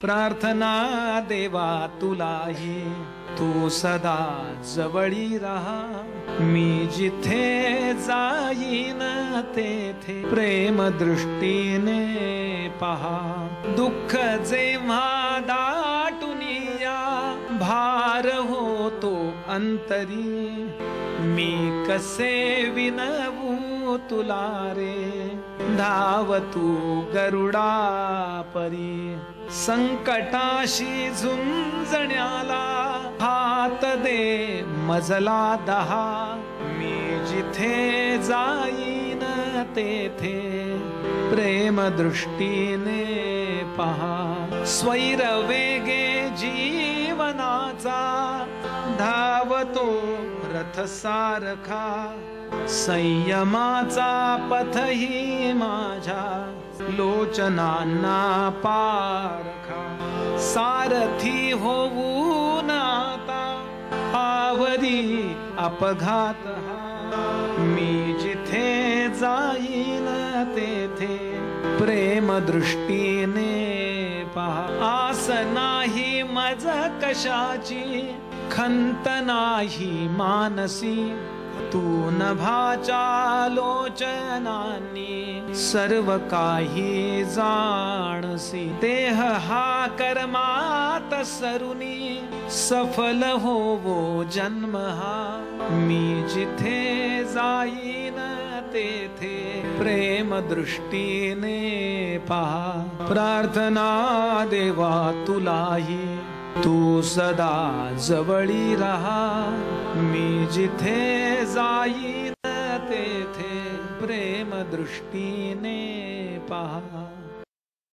प्रार्थना देवा तुलाही, तू सदा जवळी राहा। मी जिथे जाईन तेथे प्रेम दृष्टीने पहा। दुःख जेव्हा दाटून या, भार होतो अंतरी। मी कसे विनवू तुला रे, धाव तू गरुडा परी। संकटाशी झुंजण्याला हात दे मजला 10। मी जिथे जाईन तेथे प्रेम दृष्टीने पहा। स्वैर वेगे जीवनाचा धावतो रथ सारखा। संयमाचा पथही माझ्या लोचनांना पारखा। सारथी होऊन आता आवरी अपघात हा। मी जिथे जाईन तेथे प्रेम दृष्टीने पहा। आस नाही मज कशाची, खंत नाही मानसी। तू नभाच्या लोचनांनी सर्व काही जाणसी। देह हा कर्मात सरुनी, सफल होवो जन्म हा। मी जिथे जाईन तेथे प्रेम दृष्टीने पहा। प्रार्थना देवा तुलाही, तू सदा जवळी राहा। मी जिथे जाईन तेथे प्रेम दृष्टीने पहा।